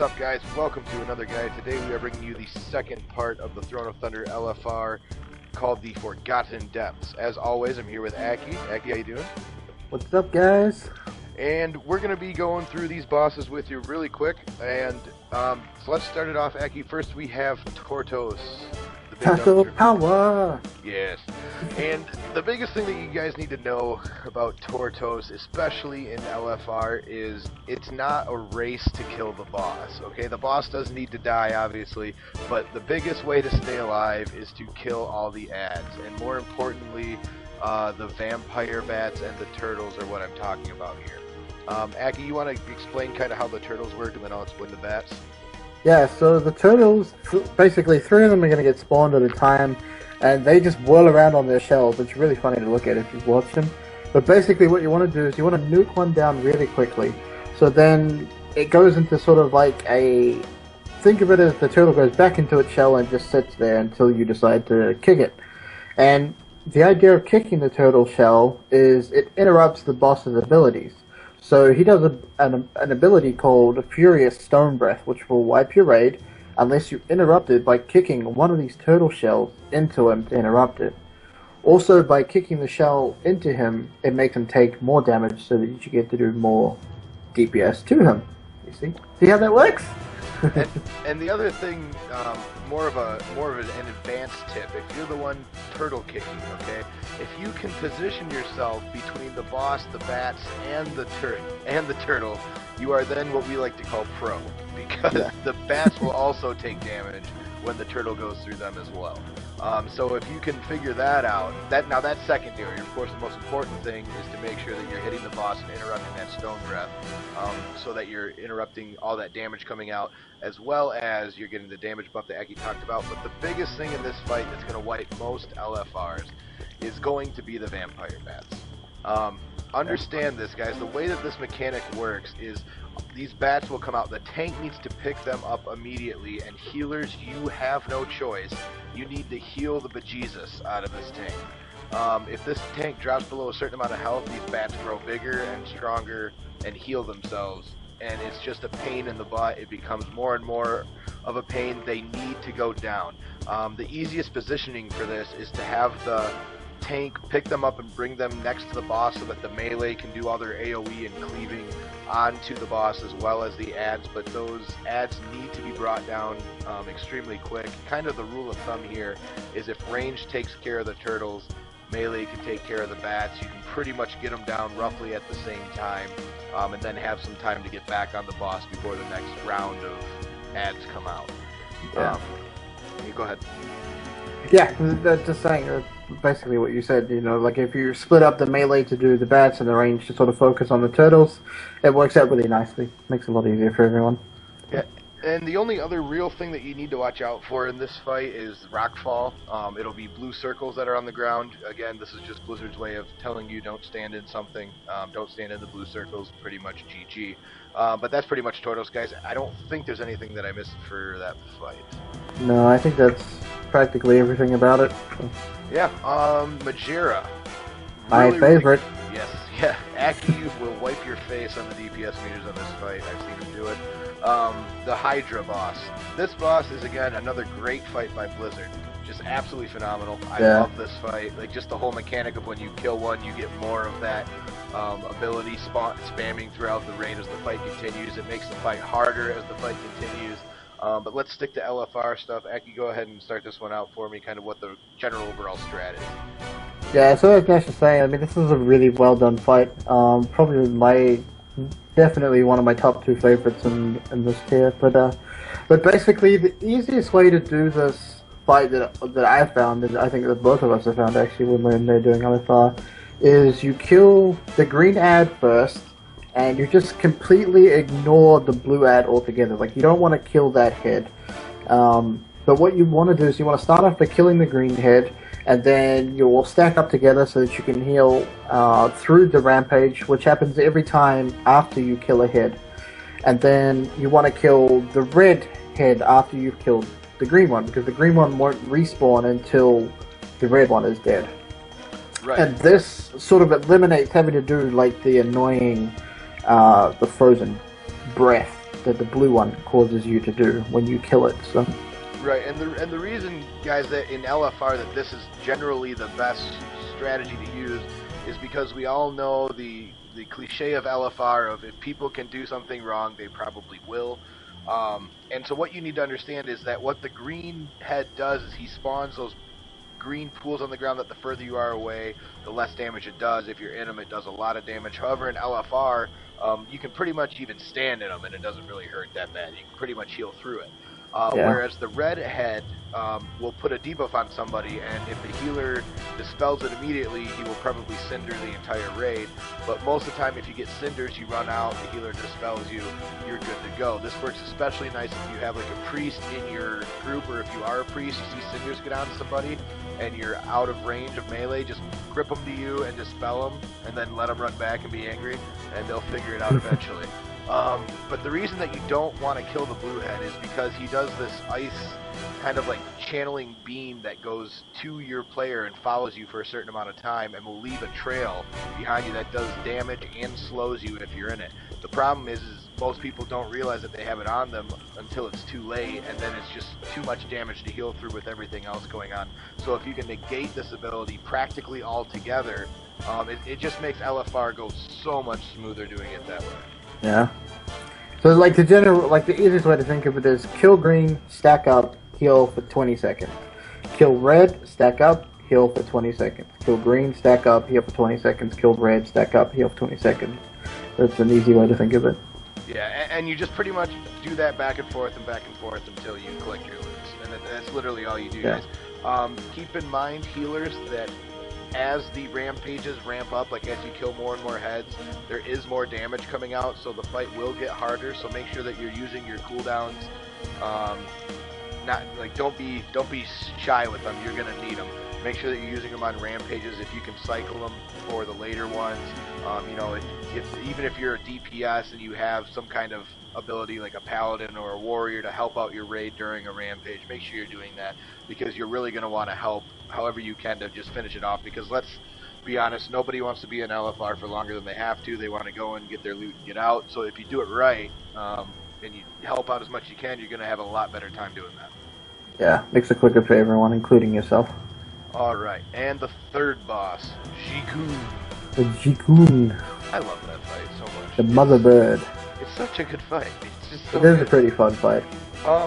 up, guys? Welcome to another guide. Today we are bringing you the second part of the Throne of Thunder LFR called the Forgotten Depths. As always, I'm here with Akky. Akky, how you doing? What's up, guys? And we're going to be going through these bosses with you really quick. And so let's start it off, Akky. First we have Tortos. Taco power! Yes. And the biggest thing that you guys need to know about Tortos, especially in LFR, is it's not a race to kill the boss, okay? The boss does need to die, obviously, but the biggest way to stay alive is to kill all the ads. And more importantly, the vampire bats and the turtles are what I'm talking about here. Akky, you want to explain kind of how the turtles work, and then I'll explain the bats? Yeah, so the turtles, basically 3 of them are going to get spawned at a time, and they just whirl around on their shells. It's really funny to look at if you watch them. But basically what you want to do is you want to nuke one down really quickly. So then it goes into sort of like a... Think of it as the turtle goes back into its shell and just sits there until you decide to kick it. And the idea of kicking the turtle shell is it interrupts the boss's abilities. So he does an ability called Furious Stone Breath, which will wipe your raid unless you interrupt it by kicking one of these turtle shells into him to interrupt it. Also, by kicking the shell into him, it makes him take more damage so that you get to do more DPS to him. You see? See how that works? and the other thing, more of an advanced tip, if you're the one turtle kicking, okay, if you can position yourself between the boss, the bats, and the turtle, you are then what we like to call pro, because the bats will also take damage when the turtle goes through them as well. So if you can figure that out, that's secondary. Of course, the most important thing is to make sure that you're hitting the boss and interrupting that stone breath, so that you're interrupting all that damage coming out, as well as you're getting the damage buff that Akky talked about. But the biggest thing in this fight that's going to wipe most LFRs is going to be the vampire bats. Understand this, guys. The way that this mechanic works is these bats will come out. The tank needs to pick them up immediately, and healers, you have no choice. You need to heal the bejesus out of this tank. If this tank drops below a certain amount of health, these bats grow bigger and stronger and heal themselves, and it's just a pain in the butt. It becomes more and more of a pain. They need to go down. The easiest positioning for this is to have the tank pick them up and bring them next to the boss so that the melee can do all their AoE and cleaving onto the boss, as well as the ads, but those ads need to be brought down extremely quick. Kind of the rule of thumb here is if range takes care of the turtles, melee can take care of the bats. You can pretty much get them down roughly at the same time, and then have some time to get back on the boss before the next round of ads come out. You go ahead. Yeah, just saying basically what you said, you know, like if you split up the melee to do the bats and the range to sort of focus on the turtles, it works out really nicely. Makes it a lot easier for everyone. Yeah, and the only other real thing that you need to watch out for in this fight is Rockfall. It'll be blue circles that are on the ground. Again, this is just Blizzard's way of telling you don't stand in something. Don't stand in the blue circles, pretty much GG. But that's pretty much Tortos, guys. I don't think there's anything that I missed for that fight. No, I think that's practically everything about it. Yeah, Majira. My favorite. Yes, yeah. Akky will wipe your face on the DPS meters on this fight. I've seen him do it. The Hydra boss. This boss is, again, another great fight by Blizzard. Just absolutely phenomenal. I love this fight. Like, just the whole mechanic of when you kill one, you get more of that ability spamming throughout the range as the fight continues. It makes the fight harder as the fight continues. But let's stick to LFR stuff. Akky, go ahead and start this one out for me, kind of what the general overall strat is. Yeah, so as Nash is saying, I mean, this is a really well done fight. Probably definitely one of my top 2 favorites in this tier. But basically, the easiest way to do this fight that I found, and I think that both of us have found actually when they're doing LFR, is you kill the green ad first, and you just completely ignore the blue ad altogether. Like, you don't want to kill that head. But what you want to do is you want to start off by killing the green head, and then you will stack up together so that you can heal through the rampage, which happens every time after you kill a head. And then you want to kill the red head after you've killed the green one, because the green one won't respawn until the red one is dead. Right. And this sort of eliminates having to do like the annoying, the frozen breath that the blue one causes you to do when you kill it. So. Right, and the reason, guys, that in LFR that this is generally the best strategy to use is because we all know the cliche of LFR of if people can do something wrong, they probably will. And so what you need to understand is that what the green head does is he spawns those green pools on the ground that the further you are away, the less damage it does. If you're in them, it does a lot of damage. However, in LFR, you can pretty much even stand in them, and it doesn't really hurt that bad. You can pretty much heal through it. Whereas the red head will put a debuff on somebody, and if the healer dispels it immediately, he will probably cinder the entire raid. But most of the time, if you get cinders, you run out, the healer dispels you, you're good to go. This works especially nice if you have like a priest in your group, or if you are a priest, you see cinders get on somebody, and you're out of range of melee, just grip them to you and dispel them, and then let them run back and be angry, and they'll figure it out eventually. But the reason that you don't want to kill the blue head is because he does this ice kind of like channeling beam that goes to your player and follows you for a certain amount of time and will leave a trail behind you that does damage and slows you if you're in it. The problem is most people don't realize that they have it on them until it's too late, and then it's just too much damage to heal through with everything else going on. So if you can negate this ability practically altogether, it just makes LFR go so much smoother doing it that way. Yeah. So like the easiest way to think of it is kill green, stack up, heal for 20 seconds. Kill red, stack up, heal for 20 seconds. Kill green, stack up, heal for 20 seconds. Kill red, stack up, heal for 20 seconds. That's an easy way to think of it. Yeah, and you just pretty much do that back and forth until you collect your loots. And that's literally all you do, guys. Keep in mind, healers, that as the rampages ramp up, like as you kill more and more heads, there is more damage coming out, so the fight will get harder. So make sure that you're using your cooldowns. Don't be shy with them. You're gonna need them. Make sure that you're using them on rampages. If you can cycle them for the later ones, even if you're a DPS and you have some kind of ability like a paladin or a warrior to help out your raid during a rampage, make sure you're doing that, because you're really going to want to help however you can to just finish it off. Because let's be honest, nobody wants to be in LFR for longer than they have to. They want to go and get their loot and get out. So if you do it right, and you help out as much as you can, you're going to have a lot better time doing that. Yeah, makes it quicker for everyone, including yourself. Alright, and the third boss, ji-kun. The ji-kun. I love that fight so much. The mother bird. It's such a good fight. It's just so It is good. a pretty fun fight.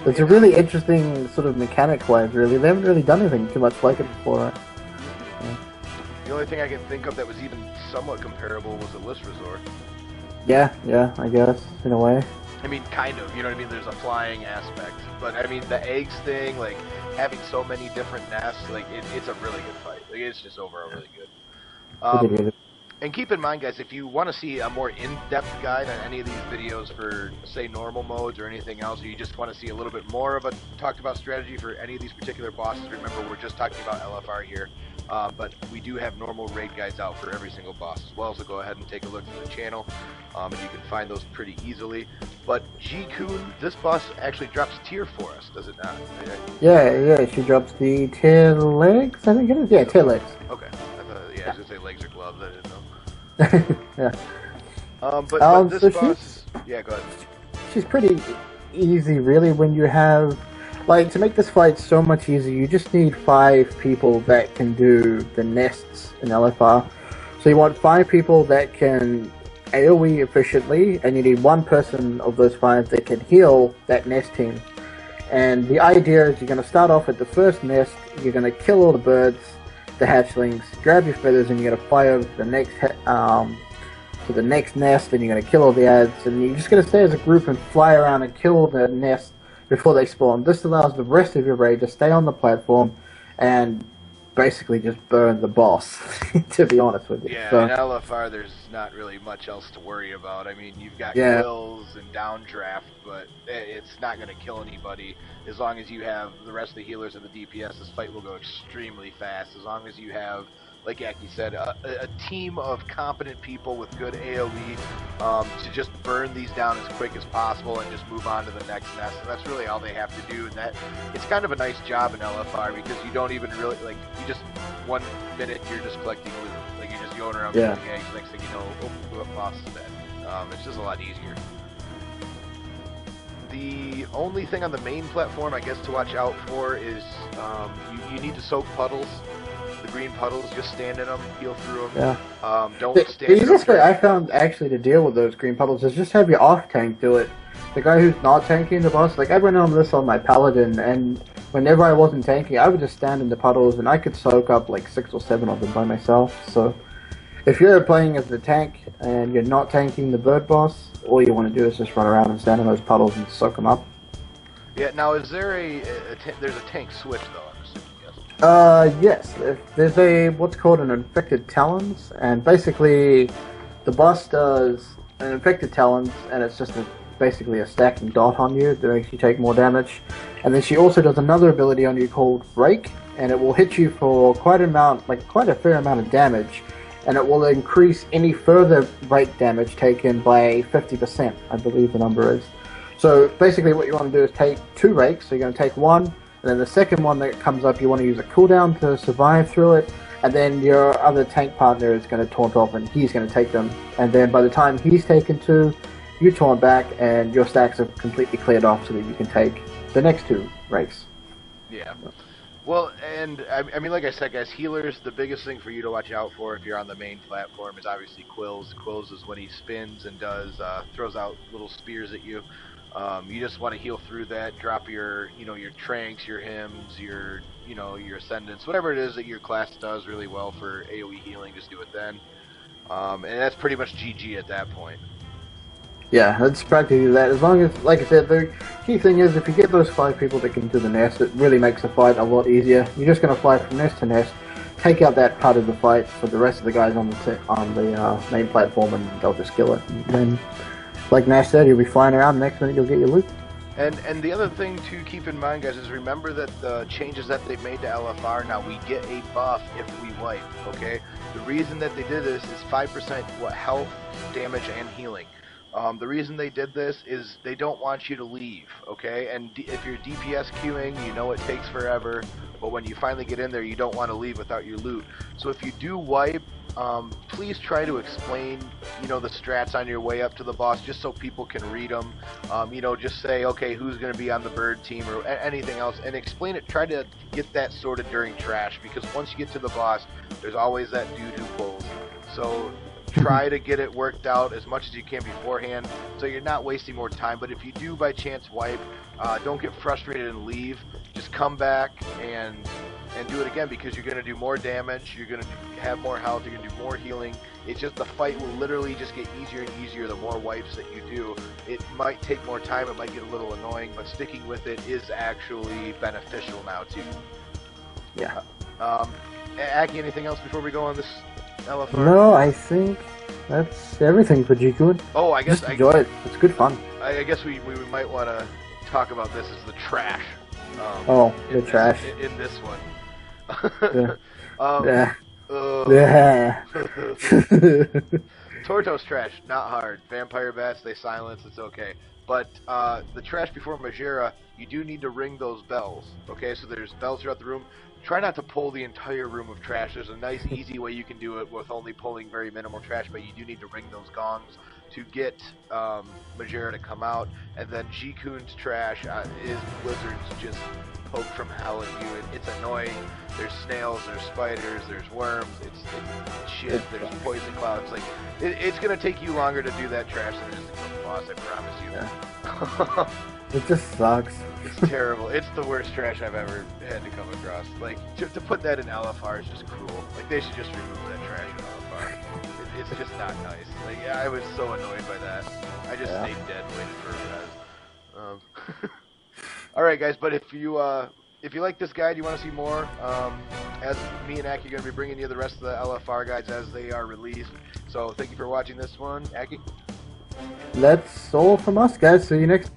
It's a really interesting sort of mechanic-wise, really. They haven't really done anything too much like it before. Yeah. The only thing I can think of that was even somewhat comparable was the list resort. Yeah, I guess, in a way. I mean, kind of, you know what I mean? There's a flying aspect. But, I mean, the eggs thing, like, having so many different nests, like, it's a really good fight. Like, it's just overall really good. And keep in mind, guys, if you want to see a more in-depth guide on any of these videos for, say, normal modes or anything else, or you just want to see a little bit more of a talked about strategy for any of these particular bosses, remember, we're just talking about LFR here. But we do have normal raid guides out for every single boss as well, so go ahead and take a look through the channel, and you can find those pretty easily. But ji-kun, this boss actually drops tier for us, does it not? Yeah, she drops the tail legs, I think it is? Yeah, tail legs. Okay. I was going to say legs or gloves, I didn't know. Yeah. But this boss... Yeah, go ahead. She's pretty easy, really, when you have... Like, to make this fight so much easier, you just need 5 people that can do the nests in LFR. So you want 5 people that can AoE efficiently, and you need 1 person of those 5 that can heal that nest team. And the idea is you're going to start off at the first nest, you're going to kill all the birds, the hatchlings, grab your feathers, and you're going to fire the next to the next nest, and you're going to kill all the ads, and you're just going to stay as a group and fly around and kill the nest before they spawn. This allows the rest of your raid to stay on the platform and basically just burn the boss, to be honest with you. Yeah, so, in LFR there's not really much else to worry about. I mean, you've got kills and downdraft, but it's not going to kill anybody. As long as you have the rest of the healers and the DPS, this fight will go extremely fast. As long as you have, like Akky said, a team of competent people with good AoE to just burn these down as quick as possible and just move on to the next nest. And that's really all they have to do. And that it's kind of a nice job in LFR because you don't even really, like, you just, 1 minute you're just collecting loot. Like, you're just going around killing eggs. Next thing you know, boss is dead. It's just a lot easier. The only thing on the main platform, I guess, to watch out for is you need to soak puddles. The green puddles, just stand in them, heal through them. Yeah. Don't stand The in them. easiest way I found actually to deal with those green puddles is just have your off tank do it. The guy who's not tanking the boss, like I went on this on my paladin, and whenever I wasn't tanking, I would just stand in the puddles, and I could soak up like 6 or 7 of them by myself. So if you're playing as the tank and you're not tanking the bird boss, all you want to do is just run around and stand in those puddles and soak them up. Yeah. Now, is there there's a tank switch though? I'm assuming, yes. Yes. There's a what's called an infected talons, and basically the boss does an infected talons, and it's just basically a stacking dot on you that makes you take more damage. And then she also does another ability on you called break, and it will hit you for quite a fair amount of damage, and it will increase any further break damage taken by 50%, I believe the number is. So basically what you want to do is take 2 rakes, so you're going to take one, and then the second one that comes up you want to use a cooldown to survive through it, and then your other tank partner is going to taunt off and he's going to take them, and then by the time he's taken 2, you taunt back and your stacks are completely cleared off so that you can take the next 2 rakes. Yeah. Well, and I mean, like I said, guys, healers, the biggest thing for you to watch out for if you're on the main platform is obviously Quills. Quills is when he spins and throws out little spears at you. You just want to heal through that, drop your tranks, your hymns, your ascendants, whatever it is that your class does really well for AoE healing, just do it then. And that's pretty much GG at that point. Yeah, it's practically that. As long as, like I said, the key thing is if you get those 5 people that can do the nest, it really makes the fight a lot easier. You're just going to fly from nest to nest, take out that part of the fight for the rest of the guys on the main platform, and they'll just kill it. And then, like Nash said, you'll be flying around. Next minute, you'll get your loot. And the other thing to keep in mind, guys, is remember that the changes that they've made to LFR, now we get a buff if we wipe, okay? The reason that they did this is 5% health, damage, and healing. The reason they did this is they don't want you to leave, okay? And if you're DPS queuing, you know it takes forever, but when you finally get in there, you don't want to leave without your loot. So if you do wipe, please try to explain, the strats on your way up to the boss, just so people can read them. Just say, okay, who's going to be on the bird team or anything else, and explain it. Try to get that sorted during trash, because once you get to the boss, there's always that dude who pulls. So try to get it worked out as much as you can beforehand, so you're not wasting more time. But if you do by chance wipe, don't get frustrated and leave. Just come back and do it again, because you're going to do more damage, you're going to have more health, you're going to do more healing. It's just the fight will literally just get easier and easier the more wipes that you do. It might take more time, it might get a little annoying, but sticking with it is actually beneficial now too. Yeah. Akky, anything else before we go on this LFR? No, I think that's everything for ji-kun. Oh, I guess just enjoy it. It's good fun. I guess we might want to talk about this as the trash. The trash in this one. Yeah. Yeah. Torto's trash, not hard. Vampire bats, they silence, it's okay. But the trash before Majera, you do need to ring those bells. Okay, so there's bells throughout the room. Try not to pull the entire room of trash. There's a nice, easy way you can do it with only pulling very minimal trash, but you do need to ring those gongs to get Majera to come out. And then ji-kun's trash is blizzards just poke from hell at you. It's annoying. There's snails, there's spiders, there's worms, it's shit, there's poison clouds. Like, it's going to take you longer to do that trash than it is to kill the boss, I promise you. Yeah. It just sucks. It's terrible. It's the worst trash I've ever had to come across. Like, to put that in LFR is just cruel. Like, they should just remove that trash in LFR. It's just not nice. Like, I was so annoyed by that. I just stayed dead and waited for res. Alright guys, but if you like this guide, you want to see more, as me and Akky are going to be bringing you the rest of the LFR guides as they are released. So thank you for watching this one. Akky? That's all from us, guys. See you next